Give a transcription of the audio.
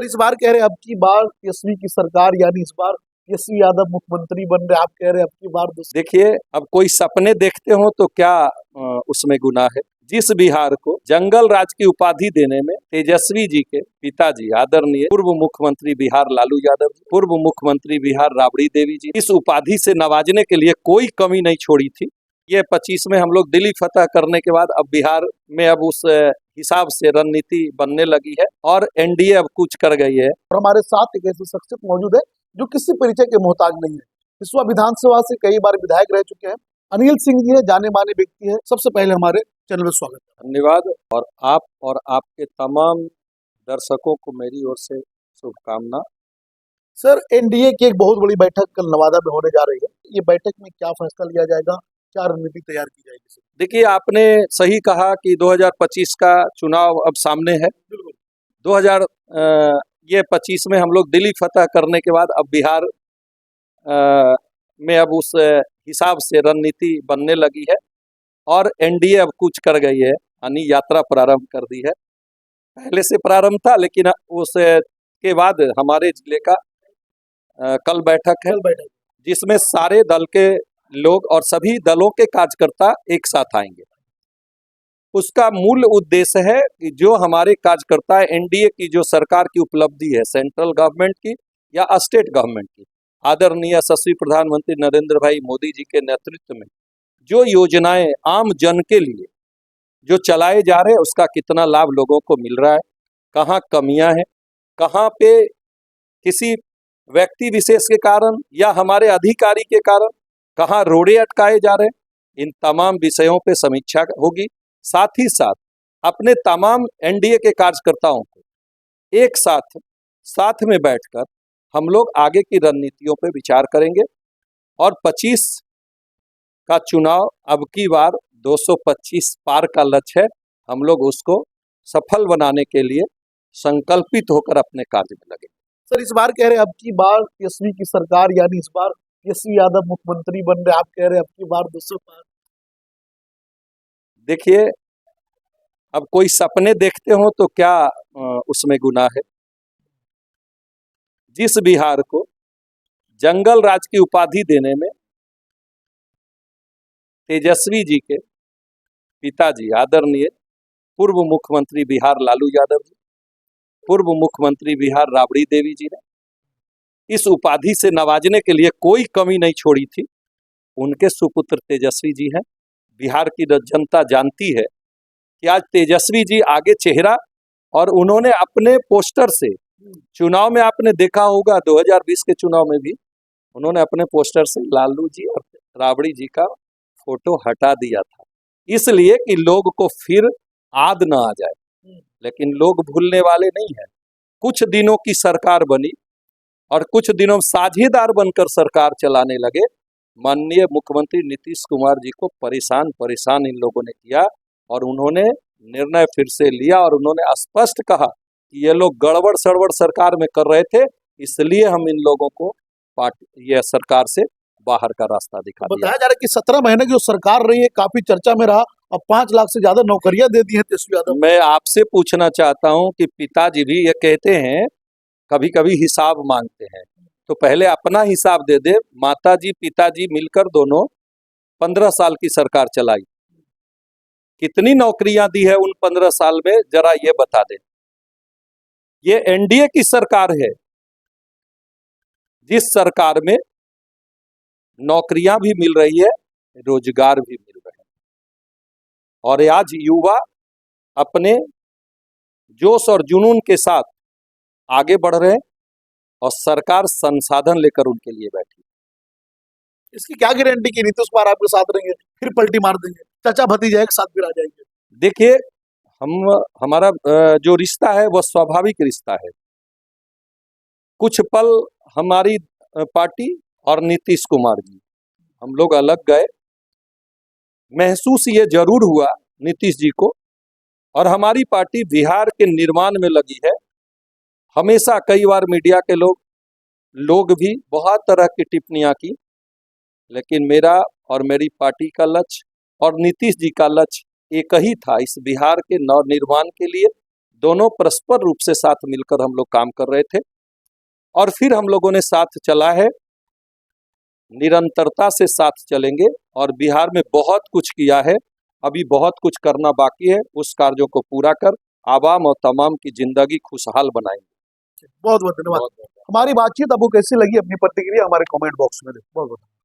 इस बार कह रहे हैं अब की बार तेजस्वी की सरकार, यानी इस बार तेजस्वी यादव मुख्यमंत्री बन रहे, आप कह रहे हैं अब की बार देखिए, अब कोई सपने देखते हो तो क्या उसमें गुनाह है। जिस बिहार को जंगल राज की उपाधि देने में तेजस्वी जी के पिताजी आदरणीय पूर्व मुख्यमंत्री बिहार लालू यादव जी, पूर्व मुख्यमंत्री बिहार राबड़ी देवी जी इस उपाधि से नवाजने के लिए कोई कमी नहीं छोड़ी थी। ये 25 में हम लोग दिल्ली फतह करने के बाद अब बिहार में अब उस हिसाब से रणनीति बनने लगी है और एनडीए अब कुछ कर गई है। और हमारे साथ एक ऐसी शख्सियत मौजूद है जो किसी परिचय के मोहताज नहीं है। विश्व विधानसभा से कई बार विधायक रह चुके हैं। अनिल सिंह जी है, जाने माने व्यक्ति है। सबसे पहले हमारे चैनल में स्वागत है। धन्यवाद। और आपके तमाम दर्शकों को मेरी ओर से शुभकामना। सर, एनडीए की एक बहुत बड़ी बैठक कल नवादा में होने जा रही है। ये बैठक में क्या फैसला लिया जाएगा, क्या रणनीति तैयार की जाएगी? देखिए, आपने सही कहा कि 2025 का चुनाव अब सामने है। 2025 में हम लोग दिल्ली फतह करने के बाद अब बिहार में अब उस हिसाब से रणनीति बनने लगी है और एनडीए अब कुछ कर गई है, यानी यात्रा प्रारंभ कर दी है। पहले से प्रारंभ था, लेकिन उस के बाद हमारे जिले का कल बैठक है, जिसमें सारे दल के लोग और सभी दलों के कार्यकर्ता एक साथ आएंगे। उसका मूल उद्देश्य है कि जो हमारे कार्यकर्ता एनडीए की जो सरकार की उपलब्धि है, सेंट्रल गवर्नमेंट की या स्टेट गवर्नमेंट की, आदरणीय यशस्वी प्रधानमंत्री नरेंद्र भाई मोदी जी के नेतृत्व में जो योजनाएं आम जन के लिए जो चलाए जा रहे हैं, उसका कितना लाभ लोगों को मिल रहा है, कहाँ कमियां हैं, कहाँ पे किसी व्यक्ति विशेष के कारण या हमारे अधिकारी के कारण कहाँ रोड़े अटकाए जा रहे हैं, इन तमाम विषयों पे समीक्षा होगी। साथ ही साथ अपने तमाम एनडीए के कार्यकर्ताओं को एक साथ में बैठकर हम लोग आगे की रणनीतियों पे विचार करेंगे और 25 का चुनाव अब की बार 225 पार का लक्ष्य है। हम लोग उसको सफल बनाने के लिए संकल्पित होकर अपने कार्य में लगे। सर, इस बार कह रहे हैं अब की बार तेजस्वी की सरकार, यानी इस बार तेजस्वी यादव मुख्यमंत्री बन रहे, आप कह रहे हैं अब की बार 200 पार। देखिए, अब कोई सपने देखते हो तो क्या उसमें गुनाह है। जिस बिहार को जंगल राज की उपाधि देने में तेजस्वी जी के पिताजी आदरणीय पूर्व मुख्यमंत्री बिहार लालू यादव जी, पूर्व मुख्यमंत्री बिहार राबड़ी देवी जी ने इस उपाधि से नवाजने के लिए कोई कमी नहीं छोड़ी थी। उनके सुपुत्र तेजस्वी जी हैं। बिहार की जनता जानती है कि आज तेजस्वी जी आगे चेहरा, और उन्होंने अपने पोस्टर से चुनाव में, आपने देखा होगा 2020 के चुनाव में भी उन्होंने अपने पोस्टर से लालू जी और राबड़ी जी का फोटो हटा दिया था, इसलिए कि लोग को फिर याद ना आ जाए। लेकिन लोग भूलने वाले नहीं हैं। कुछ दिनों की सरकार बनी और कुछ दिनों में साझेदार बनकर सरकार चलाने लगे। माननीय मुख्यमंत्री नीतीश कुमार जी को परेशान इन लोगों ने किया और उन्होंने निर्णय फिर से लिया और उन्होंने स्पष्ट कहा कि ये लोग गड़बड़ सड़बड़ सरकार में कर रहे थे, इसलिए हम इन लोगों को ये सरकार से बाहर का रास्ता दिखा दिया। बताया जा रहा है कि 17 महीने की जो सरकार रही है काफी चर्चा में रहा, अब 5 लाख से ज्यादा नौकरियां दे दी है तेजस्वी यादव। मैं आपसे पूछना चाहता हूं कि पिताजी भी ये कहते हैं, कभी कभी हिसाब मांगते हैं, तो पहले अपना हिसाब दे दे। माताजी पिताजी मिलकर दोनों 15 साल की सरकार चलाई, कितनी नौकरियां दी है उन 15 साल में, जरा ये बता दें। ये एनडीए की सरकार है, जिस सरकार में नौकरियां भी मिल रही है, रोजगार भी मिल रहे हैं, और आज युवा अपने जोश और जुनून के साथ आगे बढ़ रहे हैं और सरकार संसाधन लेकर उनके लिए बैठी। इसकी क्या गारंटी की नीतीश कुमार आपके साथ रहेंगे, फिर पलटी मार देंगे, चाचा भतीजा एक साथ फिर आ जाएंगे? देखिए, हमारा जो रिश्ता है वह स्वाभाविक रिश्ता है। कुछ पल हमारी पार्टी और नीतीश कुमार जी, हम लोग अलग गए, महसूस ये जरूर हुआ नीतीश जी को, और हमारी पार्टी बिहार के निर्माण में लगी है। हमेशा कई बार मीडिया के लोग भी बहुत तरह की टिप्पणियां की, लेकिन मेरा और मेरी पार्टी का लक्ष्य और नीतीश जी का लक्ष्य एक ही था, इस बिहार के नवनिर्माण के लिए, दोनों परस्पर रूप से साथ मिलकर हम लोग काम कर रहे थे और फिर हम लोगों ने साथ चला है, निरंतरता से साथ चलेंगे और बिहार में बहुत कुछ किया है, अभी बहुत कुछ करना बाकी है, उस कार्यों को पूरा कर आवाम और तमाम की जिंदगी खुशहाल बनाएंगे। बहुत बहुत धन्यवाद। हमारी बातचीत आपको कैसी लगी, अपनी प्रतिक्रिया हमारे कमेंट बॉक्स में दें। बहुत बहुत